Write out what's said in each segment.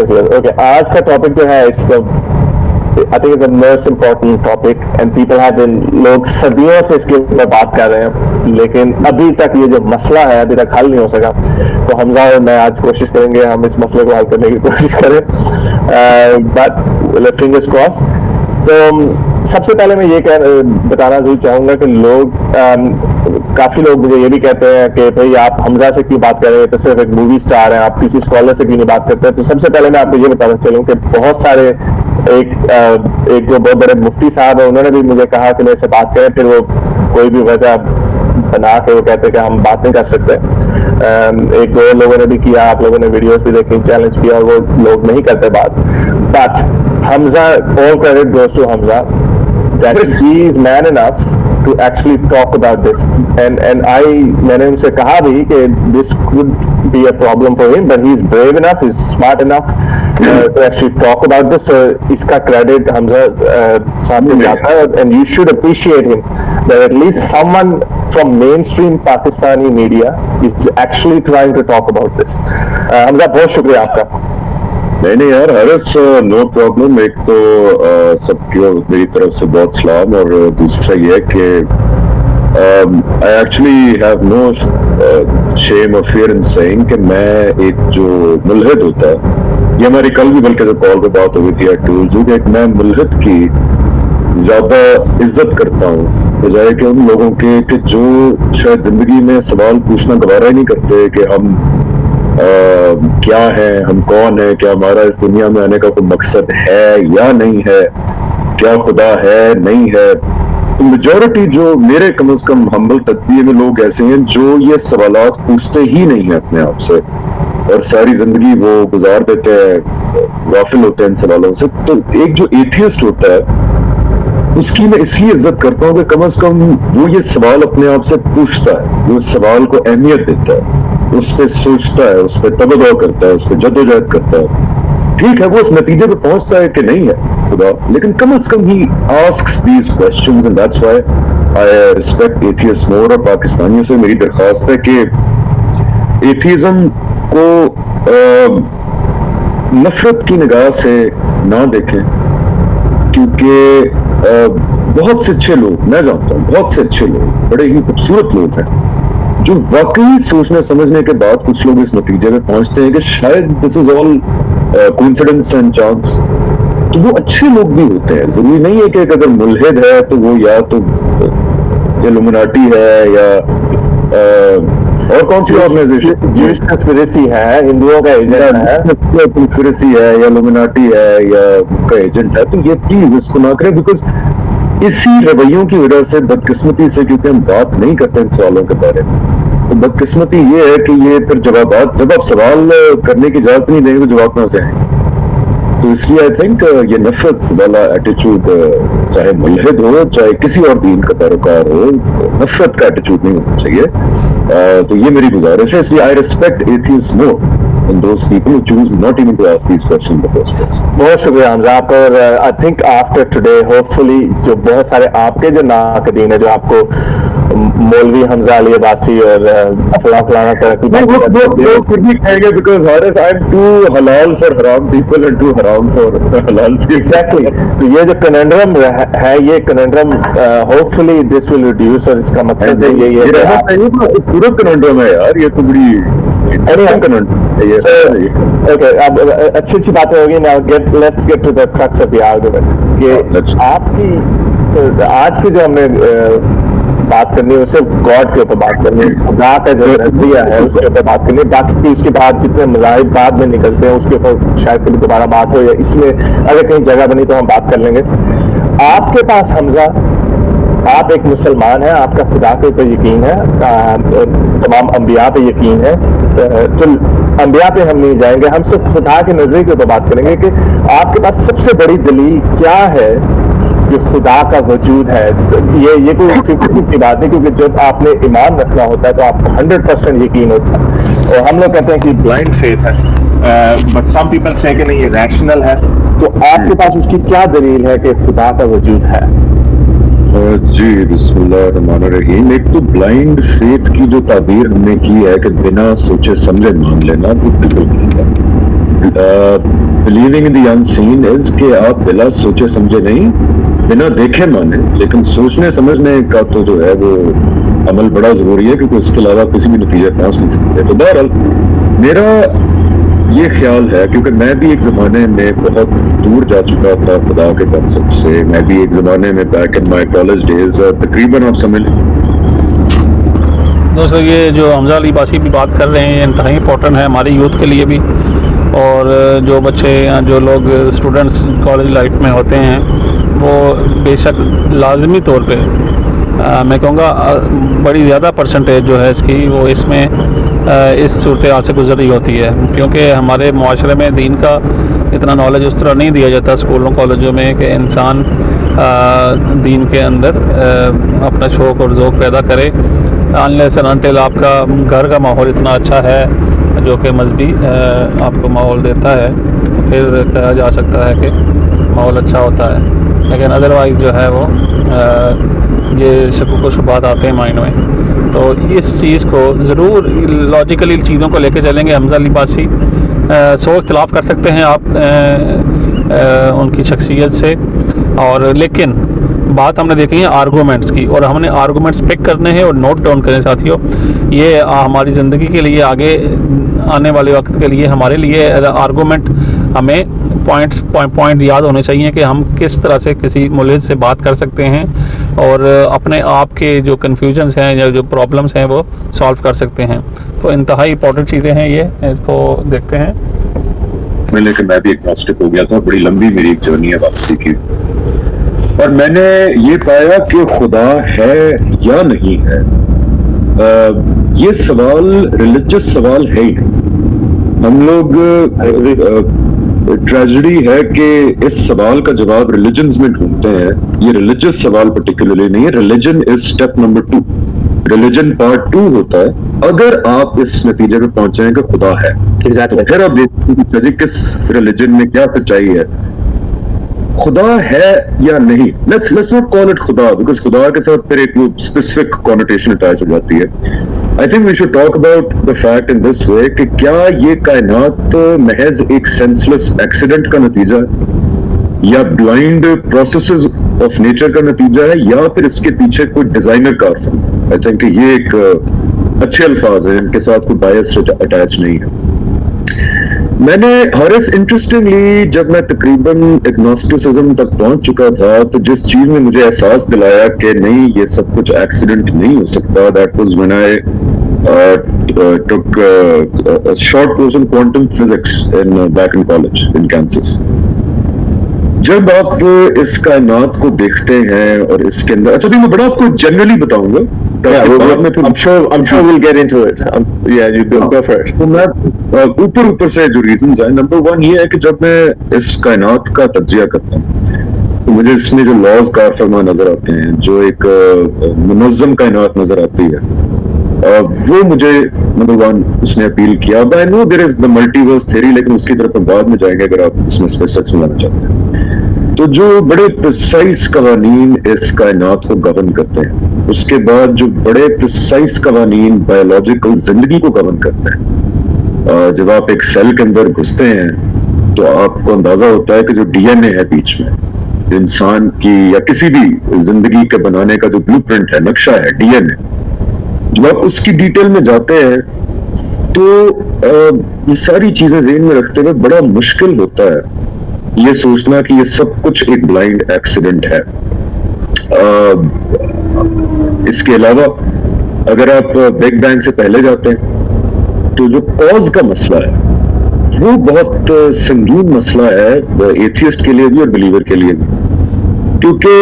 Okay, آج کا topic جو ہے I think it's the most important topic and people have been لوگ صدیوں سے اس کے اوپر بات کر رہے ہیں لیکن ابھی تک یہ جو مسئلہ ہے ابھی تک حل نہیں ہو سکا. تو حمزہ اور میں آج کوشش کریں گے ہم اس مسئلے کو حل کرنے کی کوشش کریں, بٹ فنگرز کراس. تو سب سے پہلے میں یہ بتانا ضرور چاہوں گا کہ کافی لوگ مجھے یہ بھی کہتے ہیں کہ بھائی آپ حمزہ سے کیوں بات کر رہے ہیں, تو صرف ایک مووی اسٹار ہیں, آپ کسی اسکالر سے کیوں نہیں بات کرتے ہیں. تو سب سے پہلے میں آپ کو یہ بتانا چلوں کہ بہت سارے ایک جو بہت بڑے مفتی صاحب ہیں انہوں نے بھی مجھے کہا کہ میرے سے بات کریں, پھر وہ کوئی بھی وجہ بنا کے وہ کہتے ہیں کہ ہم بات نہیں کر سکتے. ایک دو لوگوں نے بھی کیا, آپ لوگوں نے ویڈیوز بھی دیکھی, چیلنج کیا, اور وہ لوگ نہیں کرتے بات. But Hamza, all credit goes to Hamza that he is man enough to actually talk about this, and میں نے ان سے کہا بھی کہ this could be a problem for him, but he is brave enough, he is smart enough to actually talk about this. So اس کا credit حمزہ صاحب کو جاتا ہے, and you should appreciate him that at least someone from mainstream Pakistani media is actually trying to talk about this. حمزہ بہت شکریہ آپ کا. نہیں یار حارث, نو پرابلم. ایک تو سب کی میری طرف سے بہت سلام, اور دوسرا یہ کہ I actually have no shame or fear in saying کہ میں ایک جو ملحد ہوتا ہے, یہ ہماری کل بھی بلکہ جو کال پہ بات ہوئی تھی کہ ایک میں ملحد کی زیادہ عزت کرتا ہوں بجائے کہ ان لوگوں کے کہ جو شاید زندگی میں سوال پوچھنا گوارا ہی نہیں کرتے کہ ہم کیا ہے, ہم کون ہیں, کیا ہمارا اس دنیا میں آنے کا کوئی مقصد ہے یا نہیں ہے, کیا خدا ہے نہیں ہے. تو میجورٹی جو میرے کم از کم ہمبل تجزیے میں لوگ ایسے ہیں جو یہ سوالات پوچھتے ہی نہیں ہیں اپنے آپ سے, اور ساری زندگی وہ گزار دیتے ہیں, غافل ہوتے ہیں ان سوالوں سے. تو ایک جو ایتھیسٹ ہوتا ہے اس کی میں اس لیے عزت کرتا ہوں کہ کم از کم وہ یہ سوال اپنے آپ سے پوچھتا ہے, وہ اس سوال کو اہمیت دیتا ہے, اس پہ سوچتا ہے, اس پہ توجہ کرتا ہے, اس پہ جدوجہد کرتا ہے. ٹھیک ہے وہ اس نتیجے پہ پہنچتا ہے کہ نہیں ہے خدا, لیکن کم از کم ہی asks these questions, and that's why I respect atheists more. اور پاکستانیوں سے میری درخواست ہے کہ ایتھیزم کو نفرت کی نگاہ سے نہ دیکھیں, کیونکہ بہت سے اچھے لوگ, میں جانتا ہوں بہت سے اچھے لوگ, بڑے ہی خوبصورت لوگ ہیں جو واقعی سوچنے سمجھنے کے بعد کچھ لوگ اس نتیجے میں پہنچتے ہیں کہ شاید دس از آل کوئنسیڈنس اینڈ چانس. تو وہ اچھے لوگ بھی ہوتے ہیں. ضروری نہیں ہے کہ اگر ملحد ہے تو وہ یا تو الومناٹی ہے یا اور کون سی آرگنائزیشن جوئش کنسپریسی ہے, ہندوؤں کا ایجنٹ ہے, کنسپریسی ہے یا الومناٹی ہے یا کا ایجنٹ ہے. تو یہ پلیز اس کو نہ کریں, بیکاز اسی رویوں کی وجہ سے بدقسمتی سے, کیونکہ ہم بات نہیں کرتے ان سوالوں کے بارے میں, تو بدقسمتی یہ ہے کہ یہ پھر جب آپ سوال کرنے کی اجازت نہیں دیں گے تو جواب کہاں سے آئیں گے. تو اس لیے آئی تھنک یہ نفرت والا ایٹیچیوڈ, چاہے ملحد ہو چاہے کسی اور دین کا پیروکار ہو, نفرت کا ایٹیچیوڈ نہیں ہونا چاہیے. تو یہ میری گزارش ہے. اس لیے I respect atheist more and those people who choose not even to ask these questions in the first place. بہت شکریہ حمزہ آپ کا. اور I think after today hopefully جو بہت سارے آپ کے جو ناقدین ہیں جو آپ کو مولوی حمزہ علی عباسی اور فلانا طرح کی وہ خود بھی کہیں گے because I'm too halal for haram people and too haram for halal people. Exactly. تو یہ جو کننڈرم ہے, یہ کننڈرم hopefully this will reduce, اور اس کا مقصد ہے یہ خوبصورت کننڈرم ہے یار, یہ تو بڑی اب اچھی اچھی باتیں ہوگی. Let's get to the crux of the argument کہ آپ کی آج کی جو ہم نے بات کرنی ہے صرف گاڈ کے اوپر بات کرنی ہے, خدا کا جو نظریہ ہے اس کے اوپر بات کرنی ہے. باقی اس کے بعد جتنے مذاہب بعد میں نکلتے ہیں اس کے اوپر شاید کبھی دوبارہ بات ہو, یا اس میں اگر کہیں جگہ بنی تو ہم بات کر لیں گے. آپ کے پاس حمزہ, آپ ایک مسلمان ہیں, آپ کا خدا کے اوپر یقین ہے, تمام انبیاء پہ یقین ہے. تو انبیاء پہ ہم نہیں جائیں گے, ہم صرف خدا کے نظریے کے اوپر بات کریں گے کہ آپ کے پاس سب سے بڑی دلیل کیا ہے کہ خدا کا وجود ہے. یہ کوئی 50-50 کی بات نہیں, کیونکہ جب آپ نے ایمان رکھنا ہوتا ہے تو آپ کو 100% یقین ہوتا ہے. اور ہم لوگ کہتے ہیں کہ بلائنڈ فیتھ ہے, بٹ سم پیپل سے کہ نہیں یہ ریشنل ہے. تو آپ کے پاس اس کی کیا دلیل ہے کہ خدا کا وجود ہے؟ جی بسم اللہ الرحمن الرحیم. ایک تو بلائنڈ فیتھ کی جو تعبیر ہم نے کی ہے کہ بنا سوچے سمجھے مان لینا, وہ بالکل نہیں ہے. believing in the unseen is کہ آپ بلا سوچے سمجھے نہیں, بنا دیکھے مانے, لیکن سوچنے سمجھنے کا تو جو ہے وہ عمل بڑا ضروری ہے, کیونکہ اس کے علاوہ کسی بھی نتیجے پہنچ نہیں سکتے. تو بہرحال میرا یہ خیال ہے, کیونکہ میں بھی ایک زمانے میں بہت دور جا چکا تھا خدا کے کنسپٹ سے, میں بھی ایک زمانے میں back in my college days تقریباً آپ سمجھ لیں. دوستو یہ جو حمزہ علی عباسی بھی بات کر رہے ہیں انتہائی امپورٹنٹ ہے ہماری یوتھ کے لیے بھی, اور جو بچے جو لوگ اسٹوڈنٹس کالج لائف میں ہوتے ہیں وہ بے شک لازمی طور پہ میں کہوں گا بڑی زیادہ پرسنٹیج جو ہے اس کی وہ اس میں اس صورتحال سے گزر رہی ہوتی ہے, کیونکہ ہمارے معاشرے میں دین کا اتنا نالج اس طرح نہیں دیا جاتا اسکولوں کالجوں میں کہ انسان دین کے اندر اپنا شوق اور ذوق پیدا کرے, انلیس اینڈ انٹل آپ کا گھر کا ماحول اتنا اچھا ہے جو کہ مذہبی آپ کو ماحول دیتا ہے تو پھر کہا جا سکتا ہے کہ ماحول اچھا ہوتا ہے, لیکن ادروائز جو ہے وہ یہ شکوک و شبہات آتے ہیں مائنڈ میں. تو اس چیز کو ضرور لاجیکلی چیزوں کو لے کے چلیں گے. حمزہ علی عباسی سو اختلاف کر سکتے ہیں آپ ان کی شخصیت سے, اور لیکن بات ہم نے دیکھی ہے آرگومنٹس کی, اور ہم نے آرگومنٹس پک کرنے ہیں اور نوٹ ڈاؤن کرنے ساتھیوں. یہ ہماری زندگی کے لیے آگے آنے والے وقت کے لیے ہمارے لیے آرگومنٹ ہمیں پوائنٹ یاد ہونے چاہیے کہ ہم کس طرح سے کسی ملحد سے بات کر سکتے ہیں اور اپنے آپ کے جو کنفیوژنس ہیں یا جو پرابلمس ہیں وہ سالو کر سکتے ہیں. تو انتہائی امپورٹنٹ چیزیں ہیں یہ, اس کو دیکھتے ہیں. لیکن میں بھی ایگنوسٹک ہو گیا تھا, بڑی لمبی میری ایک جرنی ہے واپسی کی, اور میں نے یہ پایا کہ خدا ہے یا نہیں ہے, یہ سوال ریلیجس سوال ہے ہی نہیں. ہم لوگ ٹریجڈی ہے کہ اس سوال کا جواب ریلیجنز میں ڈھونڈتے ہیں. یہ ریلیجس سوال پرٹیکولرلی نہیں ہے, religion is step number 2, religion part 2 ہوتا ہے اگر آپ اس نتیجے پہ پہنچے ہیں کہ خدا ہے. پھر آپ دیکھیں کہ کس ریلیجن میں کیا سچائی ہے, خدا ہے یا نہیں. لیٹس ناٹ کال اٹ خدا, بیکاز خدا کے ساتھ پھر ایک اسپیسیفک کونوٹیشن اٹیچ ہو جاتی ہے. I think we should talk about the fact in this way کہ کیا یہ کائنات محض ایک سینسلیس ایکسیڈنٹ کا نتیجہ ہے, یا بلائنڈ پروسیسز آف نیچر کا نتیجہ ہے, یا پھر اس کے پیچھے کوئی ڈیزائنر کارفن. I think کہ یہ ایک اچھے الفاظ ہیں, ان کے ساتھ کوئی بائس اٹیچ نہیں ہے. میں نے ہارس انٹرسٹنگلی جب میں تقریباً ایگنوسٹسزم تک پہنچ چکا تھا تو جس چیز نے مجھے احساس دلایا کہ نہیں یہ سب کچھ ایکسیڈنٹ نہیں ہو سکتا, that was when I took short course in quantum physics back in college in Kansas. جب آپ اس کائنات کو دیکھتے ہیں اور اس کے اندر, اچھا میں بڑا آپ کو جنرلی بتاؤں گا, I'm sure we'll get into it. Yeah, you go for it. تو میں اوپر سے جو ریزنز ہیں, نمبر 1 یہ ہے کہ جب میں اس کائنات کا تجزیہ کرتا ہوں تو مجھے اس میں جو لاز کار فرما نظر آتے ہیں, جو ایک منظم کائنات نظر آتی ہے, وہ مجھے نمبر 1 اس نے اپیل کیا. I know there is the multiverse theory, لیکن اس کی طرف ہم بعد میں جائیں گے اگر آپ اس میں اسپیسیفکس میں جانا چاہتے ہیں. تو جو بڑے پریسائز قوانین اس کائنات کو گورن کرتے ہیں, اس کے بعد جو بڑے پریسائز قوانین بایولوجیکل زندگی کو گورن کرتے ہیں, جب آپ ایک سیل کے اندر گھستے ہیں تو آپ کو اندازہ ہوتا ہے کہ جو ڈی این اے ہے بیچ میں, انسان کی یا کسی بھی زندگی کے بنانے کا جو بلو پرنٹ ہے, نقشہ ہے, ڈی این اے, جب آپ اس کی ڈیٹیل میں جاتے ہیں تو یہ ساری چیزیں ذہن میں رکھتے ہوئے بڑا مشکل ہوتا ہے یہ سوچنا کہ یہ سب کچھ ایک بلائنڈ ایکسیڈنٹ ہے. اس کے علاوہ اگر آپ بگ بینگ سے پہلے جاتے ہیں تو جو کاز کا مسئلہ ہے وہ بہت سنگین مسئلہ ہے ایتھیسٹ کے لیے بھی اور بلیور کے لیے بھی, کیونکہ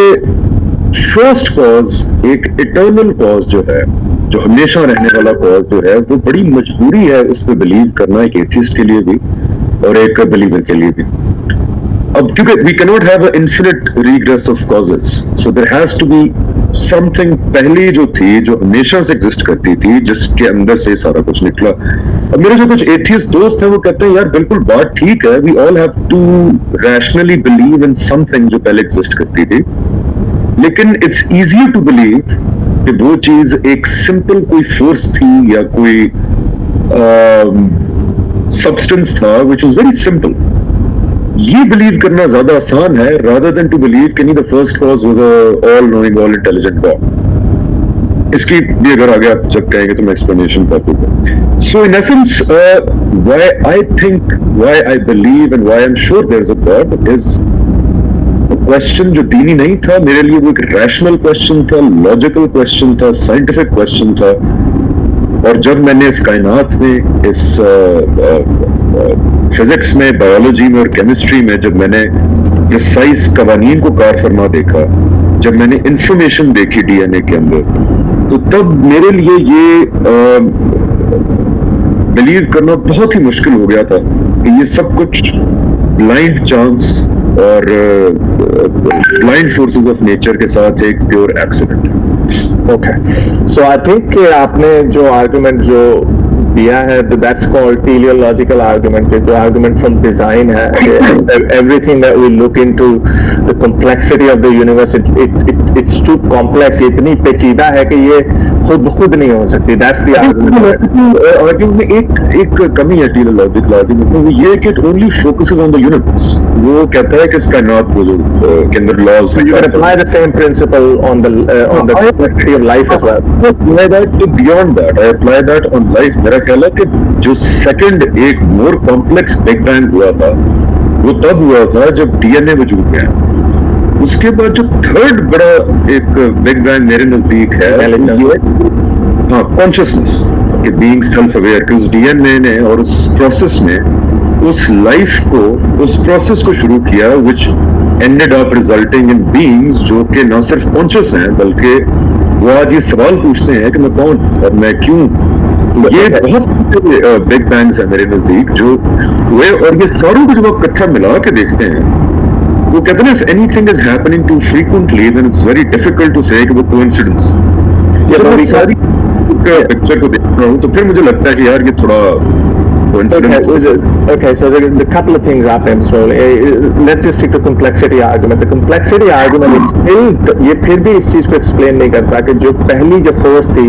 فرسٹ کاز ایک اٹرنل کاز جو ہے, جو ہمیشہ رہنے والا کاز جو ہے, وہ بڑی مجبوری ہے اس پہ بلیو کرنا ایک ایتھیسٹ کے لیے بھی اور ایک بلیور کے لیے بھی. اب کیونکہ we cannot have an infinite regress of causes, so there has to be something پہلی جو تھی جو ہمیشہ سے ایگزسٹ کرتی تھی جس کے اندر سے سارا کچھ نکلا. اب میرے جو کچھ ایتھیسٹ دوست ہیں وہ کہتے ہیں یار بالکل بات ٹھیک ہے, we all have to rationally believe in something جو پہلے ایگزسٹ کرتی تھی, لیکن it's easier to believe کہ وہ چیز ایک سمپل کوئی فورس تھی یا کوئی substance tha which was very simple. یہ believe کرنا زیادہ آسان ہے rather than to believe کہ the first cause was a all knowing, all intelligent God. اس کی بھی اگر آگے آپ جب کہیں گے تو میں ایکسپلینیشن کر دوں گا. So in essence, why I think, why I believe and why I'm sure there's a God is question جو دینی نہیں تھا میرے لیے وہ ایک ریشنل کوشچن تھا, لاجیکل کوشچن تھا, سائنٹیفک کوشچن تھا. اور جب میں نے اس کائنات میں, اس فزکس میں, بایولوجی میں اور کیمسٹری میں جب میں نے پریسائز قوانین کو کار فرما دیکھا, جب میں نے انفارمیشن دیکھی ڈی این اے کے اندر, تو تب میرے لیے یہ بلیو کرنا بہت ہی مشکل ہو گیا تھا کہ یہ سب کچھ بلائنڈ چانس اور بلائنڈ فورسز آف نیچر کے ساتھ ایک پیور ایکسیڈنٹ ہے. اوکے, سو آئی تھنک کہ آپ نے جو آرگومنٹ جو دیا ہے دیٹس کالڈ ٹیلیولوجیکل آرگومنٹ, جو آرگومنٹ فرام ڈیزائن ہے. Everything that we look into the complexity of the universe, it's too complex, اتنی پیچیدہ ہے کہ یہ خود بخود نہیں ہو سکتی. دیٹس دی آرگومنٹ میں ایک کمی ہے ٹیلیولوجیکل آرگومنٹ میں, وہ یہ کہ it only focuses on the universe. وہ کہتا ہے کہ اس کائنات کے اندر لاز ہیں. You can apply the same principle on the complexity of life as well. I apply that beyond that. I apply that on life. میرا خیال ہے کہ جو سیکنڈ ایک مور کمپلیکس بگ بینگ ہوا تھا وہ تب ہوا تھا جب ڈی این اے وجود میں آیا. اس کے بعد جو تھرڈ بڑا ایک بگ بینگ میرے نزدیک ہے ہاں کانشیسنس, کہ بینگ سیلف اویئر. کہ اس ڈی این اے نے اور اس پروسیس میں اس لائف کو, اس پروسیس کو شروع کیا which ended up resulting in beings جو کہ نہ صرف کانشیس ہیں بلکہ وہ آج یہ سوال پوچھتے ہیں کہ میں کون اور میں کیوں. یہ بہت بگ بینگز ہیں میرے نزدیک جو ہوئے, اور یہ ساروں کو جب آپ اکٹھا ملا کے دیکھتے ہیں وہ کہتے ہیں if anything is happening too frequently then it's very difficult to say کہ وہ coincidence. میں ساری پکچر کو دیکھ رہا ہوں تو پھر مجھے لگتا ہے کہ یار یہ تھوڑا Okay, so there are a couple of things happen. So let's just stick to complexity argument. The complexity argument is still, یہ پھر بھی اس چیز کو ایکسپلین نہیں کرتا کہ جو پہلی جو فورس تھی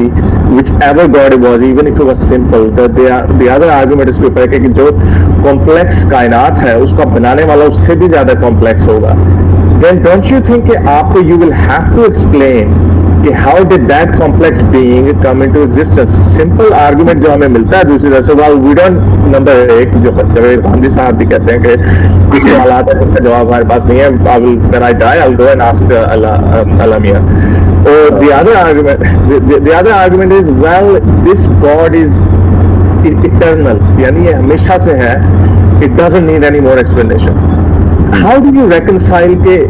whichever God it was, even if it was simple, the other argument اس کے اوپر ہے کہ جو کمپلیکس کائنات ہے اس کا بنانے والا اس سے بھی زیادہ کمپلیکس ہوگا. Then don't you think کہ آپ کو you will have to explain کہ how did that complex being come into existence? Simple argument جو ہمیں ملتا ہے دوسری طرف سے, well we don't, نمبر ایک جو جاوید خاندی صاحب بھی کہتے ہیں کہ کچھ سوالات ہیں جن کا جواب ہمارے پاس نہیں ہے, when I die I'll go and ask Allah Mia. Or the other argument is, well this God is eternal, یعنی یہ ہمیشہ سے ہے, it doesn't need any more explanation. How do you reconcile کہ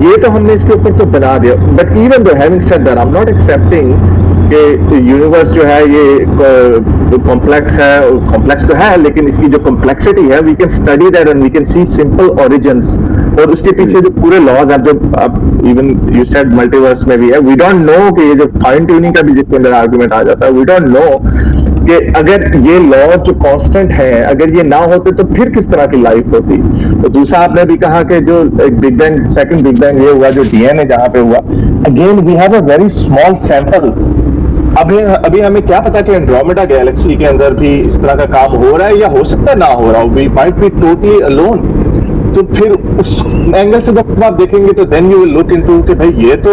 یہ تو ہم نے اس کے اوپر تو بنا دیا, but even though having said that I am not accepting کہ یونیورس جو ہے یہ کمپلیکس ہے, کمپلیکس تو ہے لیکن اس کی جو کمپلیکسٹی ہے we can study that and we can see simple origins, اور اس کے پیچھے جو پورے لاز ہیں, جو اب ایون یو سیڈ ملٹیورس میں بھی ہے, وی ڈونٹ نو کہ یہ جو فائن ٹیوننگ کا بھی جس کے اندر آرگومنٹ آ جاتا ہے, وی ڈونٹ نو کہ اگر یہ لاز جو کانسٹنٹ ہے اگر یہ نہ ہوتے تو پھر کس طرح کی لائف ہوتی. تو دوسرا آپ نے بھی کہا کہ جو big bang, second big bang یہ ہوا جو ڈی این اے جہاں پہ ہوا, again we have a very small sample. ابھی ہمیں کیا پتا کہ اینڈرومیڈا گیلیکسی کے اندر بھی اس طرح کا کام ہو رہا ہے یا ہو سکتا ہے نہ ہو رہا ہو, we might be totally alone. تو پھر اس اینگل سے جب آپ دیکھیں گے تو then you will look into کہ بھائی یہ تو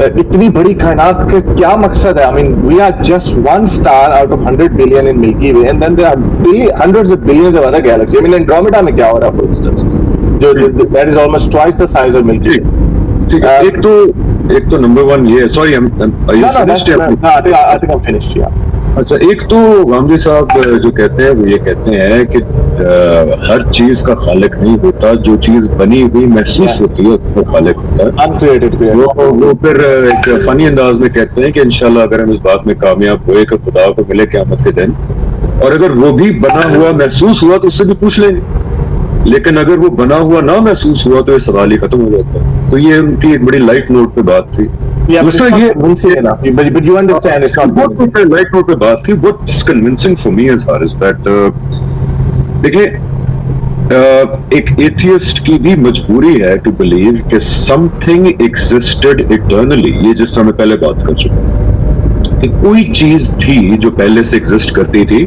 اتنی بڑی کائنات کا کیا مقصد ہے. I mean we are just one star out of 100 billion in milky way, and then there are hundreds of billions of other galaxy. I mean Andromeda میں کیا ہو رہا ہے فار انسٹنس, جو that is almost twice the size of milky way. ایک تو number one یہ, sorry اچھا, ایک تو غامدی صاحب جو کہتے ہیں وہ یہ کہتے ہیں کہ ہر چیز کا خالق نہیں ہوتا, جو چیز بنی ہوئی محسوس ہوتی ہے وہ خالق ہوتا ہے. وہ پھر ایک فنی انداز میں کہتے ہیں کہ انشاءاللہ اگر ہم اس بات میں کامیاب ہوئے کہ خدا کو ملے قیامت کے دن, اور اگر وہ بھی بنا ہوا محسوس ہوا تو اس سے بھی پوچھ لیں گے, لیکن اگر وہ بنا ہوا نہ محسوس ہوا تو یہ سوال ہی ختم ہو جاتا ہے. تو یہ ان کی ایک بڑی لائٹ نوٹ پہ بات تھی. دوسرا یہ لائٹ نوٹ پہ بات تھی. What is convincing for me as far as that, دیکھیں ایک ایتھیسٹ کی بھی مجبوری ہے ٹو بلیو کہ سم تھنگ ایگزسٹڈ اٹرنلی. یہ جس طرح میں پہلے بات کر چکا کہ کوئی چیز تھی جو پہلے سے ایگزسٹ کرتی تھی,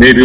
maybe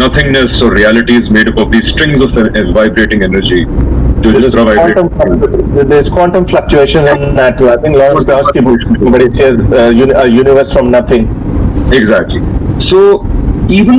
nothingness or reality is made up of these strings of vibrating energy. There's quantum fluctuation in that too. I think Lawrence Gaussky but it says a universe from nothing. Exactly. So even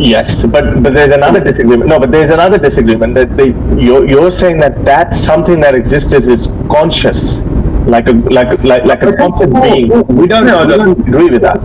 Yes, but there's another disagreement. No, but there's another disagreement that you're saying that something that exists is conscious, like a conscious being. We don't agree with that.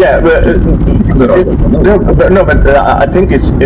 Yeah, but I think it's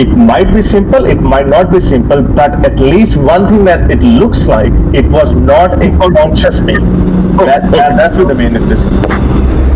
it might be simple, it might not be simple, but at least one thing that it looks like it was not a conscious being. That's the main distinction.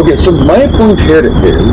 Okay, so my point here is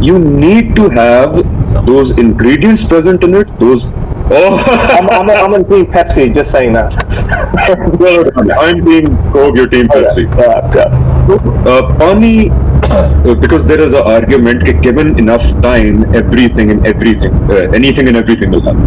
You need to have those ingredients present in it. Those. Oh, I'm on team Pepsi, just saying that. I'm team Coke, your team Pepsi. Pani, because there is an argument that given enough time, anything and everything will happen.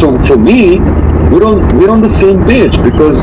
So for me, we're on the same page, because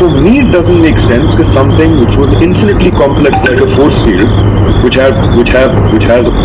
for me it doesn't make sense that something which was infinitely complex like a force field which has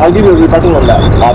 I'll give you rebuttal on that.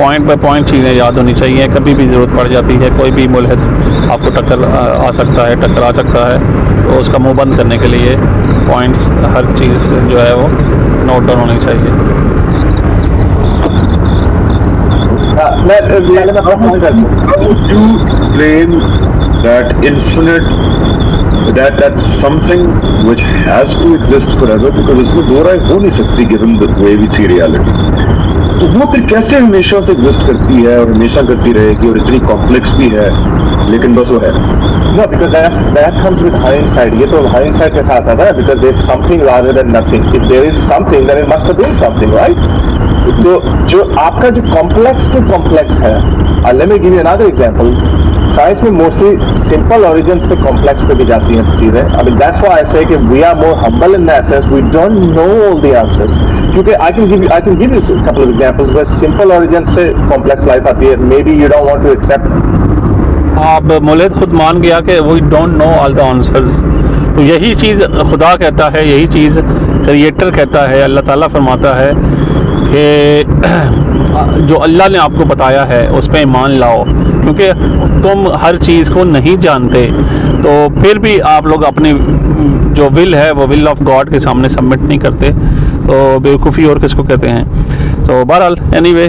Point by point چیزیں یاد ہونی چاہیے. کبھی بھی ضرورت پڑ جاتی ہے, کوئی بھی ملحد آپ کو ٹکرا سکتا ہے, تو اس کا منہ بند کرنے کے لیے پوائنٹس ہر چیز جو ہے وہ نوٹ ڈاؤن ہونی چاہیے. How would you explain that infinite, that's something which has to exist forever, because اس میں دو رائے ہو نہیں سکتی given the way we see reality. وہ پھر کیسے ہمیشہ سے ایگزسٹ کرتی ہے اور ہمیشہ کرتی رہے گی اور اتنی کمپلیکس بھی ہے لیکن بس وہ ہے. No, because that comes with hindsight. یہ تو hindsight کے ساتھ آتا ہے, because there is something rather than nothing. If there is something, then it must have been something, right? تو جو آپ کا جو complex to complex ہے, let me give you another example. Science میں موسٹلی سمپل اوریجن سے complex پہ بھی جاتی ہیں چیزیں. I mean, that's why I say کہ we are more humble in that sense. We don't know all the answers. کیونکہ I can give you a couple of examples where simple origin سے complex life آتی ہے. Maybe you don't want to accept. آپ مولد خود مان گیا کہ we don't know all the answers. تو یہی چیز خدا کہتا ہے, یہی چیز کریٹر کہتا ہے, اللہ تعالیٰ فرماتا ہے کہ جو اللہ نے آپ کو بتایا ہے اس پہ ایمان لاؤ, کیونکہ تم ہر چیز کو نہیں جانتے. تو پھر بھی آپ لوگ اپنی جو ول ہے وہ ول آف گاڈ کے سامنے سبمٹ نہیں کرتے, تو بیوقوفی اور کس کو کہتے ہیں. تو بہرحال اینی وے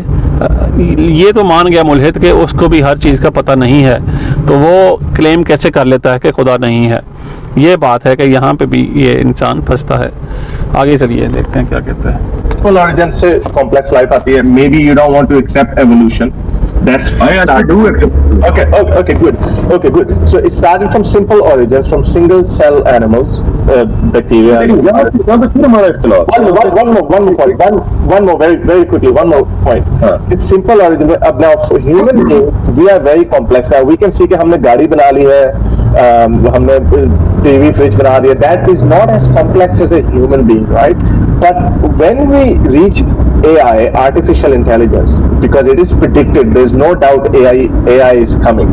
یہ تو مان گیا ملحد کہ اس کو بھی ہر چیز کا پتہ نہیں ہے, تو وہ کلیم کیسے کر لیتا ہے کہ خدا نہیں ہے. یہ بات ہے کہ یہاں پہ بھی یہ انسان پھنستا ہے. آگے چلیے دیکھتے ہیں کیا کہتے ہیں. Simple origin سے complex life آتی ہے. Maybe you don't want to accept evolution. That's fine. I do accept. Okay, good. So it started from simple origins, from single cell animals, bacteria. One more, very quickly, one more point. It's simple origin. Now for human beings, we are very complex. Now we can see کہ ہم نے گاڑی بنا لی ہے, ہم نے T V fridge بنا دیا. That is not as complex as a human being, right? But when we reach AI, artificial intelligence, because it is predicted, there is no doubt AI is coming.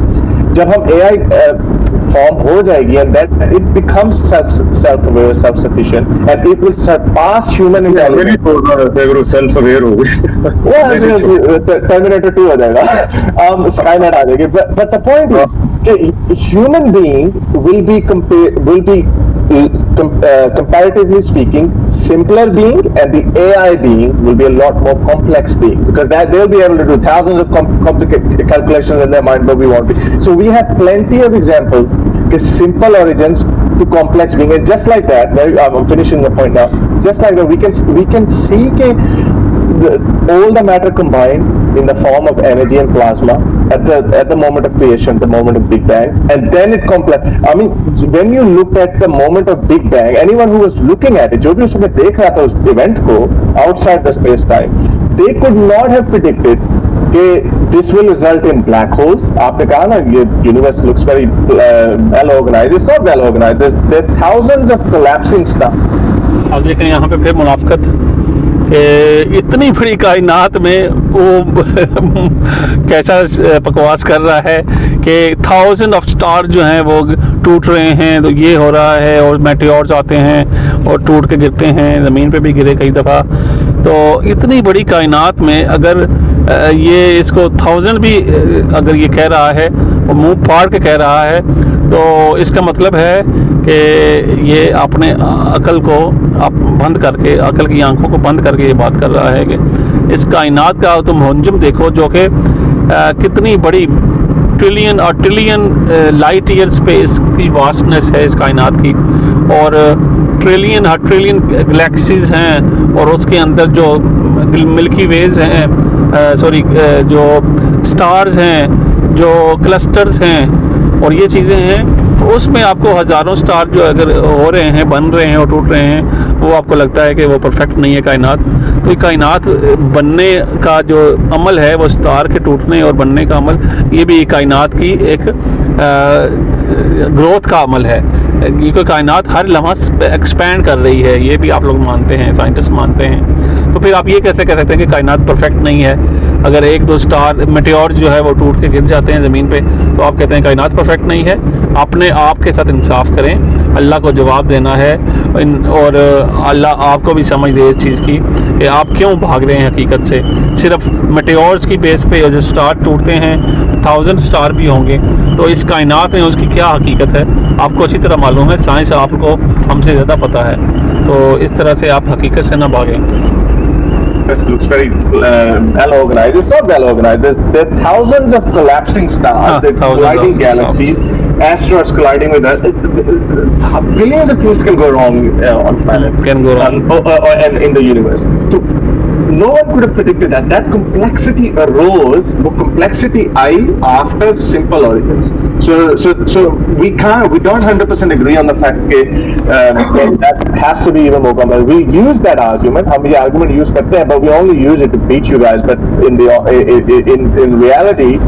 جب ہم AI form ہو جائے گی, and that it becomes self-aware, self-sufficient, and it will surpass human intelligence. self-aware ہو گئی, Terminator 2 ہو جائے گا, Skynet آ جائے گی. But the point is کہ human being will be comparatively speaking simpler being, and the AI being will be a lot more complex being, because that they'll be able to do thousands of complicated calculations in their mind, but we won't be. So we have plenty of examples of simple origins to complex being, and just like that, I'm finishing the point now, just like that we can see all the matter combined in the form of energy and plasma at the moment of creation, the moment of Big Bang, and then it complex. I mean, when you looked at the moment of Big Bang, anyone who was looking at it, jo bhi usme dekh raha tha us event ko outside the space time, they could not have predicted کہ this will result in black holes. آپ نے کہا نا یہ universe looks very well organized. It's not well organized. There are thousands of collapsing stuff. اب دیکھیں یہاں پہ پھر منافقت کہ اتنی بڑی کائنات میں وہ کیسا بکواس کر رہا ہے کہ 1000 آف سٹار جو ہیں وہ ٹوٹ رہے ہیں, تو یہ ہو رہا ہے, اور میٹیورز آتے ہیں اور ٹوٹ کے گرتے ہیں, زمین پہ بھی گرے کئی دفعہ. تو اتنی بڑی کائنات میں اگر یہ اس کو 1000 بھی اگر یہ کہہ رہا ہے, وہ منہ پھاڑ کے کہہ رہا ہے, تو اس کا مطلب ہے کہ یہ اپنے عقل کو بند کر کے, عقل کی آنکھوں کو بند کر کے یہ بات کر رہا ہے کہ اس کائنات کا تم منجم دیکھو جو کہ کتنی بڑی ٹریلین لائٹ ایئر اسپیس کی واسٹنس ہے اس کائنات کی, اور ٹریلین گلیکسیز ہیں, اور اس کے اندر جو ملکی ویز ہیں, جو سٹارز ہیں, جو کلسٹرز ہیں, اور یہ چیزیں ہیں. اس میں آپ کو ہزاروں سٹار جو اگر ہو رہے ہیں, بن رہے ہیں اور ٹوٹ رہے ہیں, وہ آپ کو لگتا ہے کہ وہ پرفیکٹ نہیں ہے کائنات. تو یہ کائنات بننے کا جو عمل ہے, وہ سٹار کے ٹوٹنے اور بننے کا عمل, یہ بھی کائنات کی ایک گروتھ کا عمل ہے. یہ کوئی کائنات ہر لمحہ ایکسپینڈ کر رہی ہے, یہ بھی آپ لوگ مانتے ہیں, سائنٹسٹ مانتے ہیں. تو پھر آپ یہ کیسے کہہ سکتے ہیں کہ کائنات پرفیکٹ نہیں ہے؟ اگر 1-2 سٹار میٹیور جو ہے وہ ٹوٹ کے گر جاتے ہیں زمین پہ, تو آپ کہتے ہیں کائنات پرفیکٹ نہیں ہے. اپنے آپ کے ساتھ انصاف کریں, اللہ کو جواب دینا ہے, اور اللہ آپ کو بھی سمجھ دے اس چیز کی کہ آپ کیوں بھاگ رہے ہیں حقیقت سے. صرف میٹیورز کی بیس پہ جو سٹار ٹوٹتے ہیں 1000 سٹار بھی ہوں گے, تو اس کائنات میں اس کی کیا حقیقت ہے آپ کو اچھی طرح معلوم ہے, سائنس آپ کو ہم سے زیادہ پتہ ہے. تو اس طرح سے آپ حقیقت سے نہ بھاگیں. This looks very well organized. It's not well organized. There are thousands of collapsing stars, thousands colliding of galaxies, asteroids colliding with us. Billions of things can go wrong on planet. Can go wrong. And in the universe. So, no one could have predicted that. That complexity arose, but complexity after simple origins. So we don't 100% agree on the fact that has to be even more complex. We use that argument. We argument use karte hain, but we only use it to beat you guys. But in reality,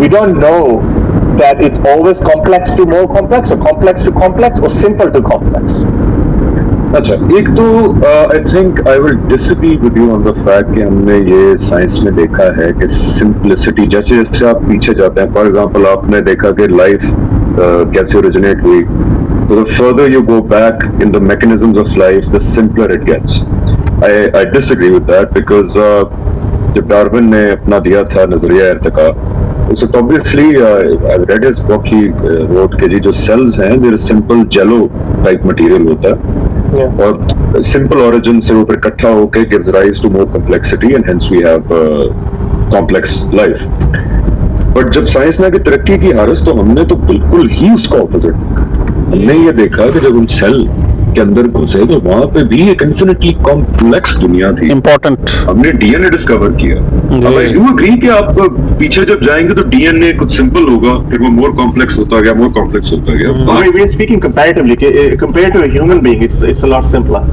we don't know that it's always complex to more complex, or complex to complex, or simple to complex. اچھا, ایک تو I think I will disagree with you on the fact کہ ہم نے یہ science میں دیکھا ہے کہ سمپلسٹی جیسے جیسے آپ پیچھے جاتے ہیں, فار ایگزامپل آپ نے دیکھا کہ لائف کیسے اوریجنیٹ ہوئی, تو the further you go back in the mechanisms of life the simpler it gets. I disagree with that because جب ڈارون نے اپنا دیا تھا نظریہ ارتقاء, اس وقت obviously read his book he wrote کہ جی جو سیلز ہیں they're simple jelly type material ہوتا ہے, اور سمپل اوریجن سے اوپر اکٹھا ہو کے gives rise to more complexity and hence we have complex life. But جب سائنس نے آگے ترقی کی حارث, تو ہم نے تو بالکل ہی اس کا اپوزٹ, ہم نے یہ دیکھا کہ جب ہم سیل کے اندر گھسے تو وہاں پہ بھی ایک انفینٹلی کمپلیکس دنیا تھی. امپورٹنٹ ہم نے ڈی این اے ڈسکور کیا. اب آئی ڈو اگری کہ آپ پیچھے جب جائیں گے تو ڈی این اے کچھ سمپل ہوگا, پھر وہ مور کمپلیکس ہوتا گیا, مور کمپلیکس ہوتا گیا. We are speaking comparatively. Compared to a human being, it's a lot simpler.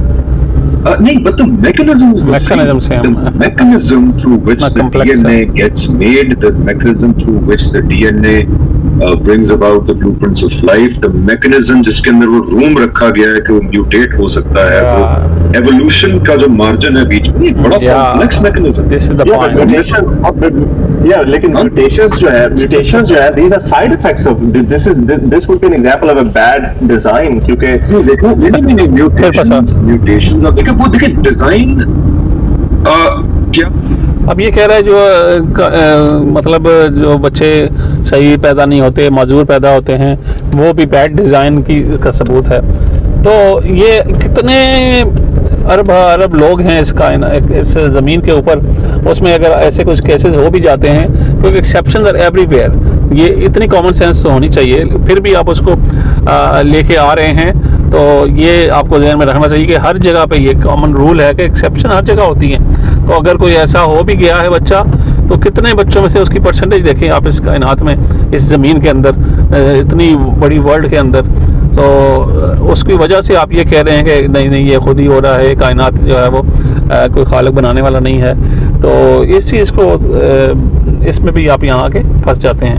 نہیں, but the mechanism is the same. same. The mechanism through which Not the complex, DNA gets made, the mechanism through which the DNA brings about the blueprints of life, the mechanism جس کے اندر وہ روم رکھا گیا ہے کہ وہ mutate ہو سکتا ہے, وہ ایوولوشن کا جو مارجن ہے بیچ میں, بڑا complex mechanism. This is the point. لیکن mutations جو ہے these are side effects of this would be an example of a bad design. کیونکہ دیکھو میوٹیشنز اب دیکھیں, وہ دیکھیں ڈیزائن کیا. اب یہ کہہ رہا ہے جو مطلب جو بچے صحیح پیدا نہیں ہوتے, معذور پیدا ہوتے ہیں, وہ بھی بیڈ ڈیزائن کا ثبوت ہے. تو یہ کتنے ارب لوگ ہیں اس زمین کے اوپر, اس میں اگر ایسے کچھ کیسز ہو بھی جاتے ہیں, کیونکہ ایکسیپشنز آر ایوری ویئر. یہ اتنی کامن سینس تو ہونی چاہیے, پھر بھی آپ اس کو لے کے آ رہے ہیں. تو یہ آپ کو ذہن میں رکھنا چاہیے کہ ہر جگہ پہ یہ کامن رول ہے کہ ایکسیپشن ہر جگہ ہوتی ہیں. تو اگر کوئی ایسا ہو بھی گیا ہے بچہ, تو کتنے بچوں میں سے اس کی پرسنٹیج دیکھیں آپ اس کائنات میں, اس زمین کے اندر, اتنی بڑی ورلڈ کے اندر. تو اس کی وجہ سے آپ یہ کہہ رہے ہیں کہ نہیں یہ خود ہی ہو رہا ہے, کائنات جو ہے وہ کوئی خالق بنانے والا نہیں ہے. تو اس چیز کو اس میں بھی آپ یہاں آ کے پھنس جاتے ہیں.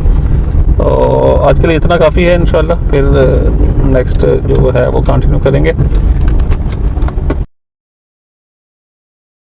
تو آج کے لیے اتنا کافی ہے, انشاءاللہ پھر نیکسٹ جو ہے وہ کنٹینیو کریں گے.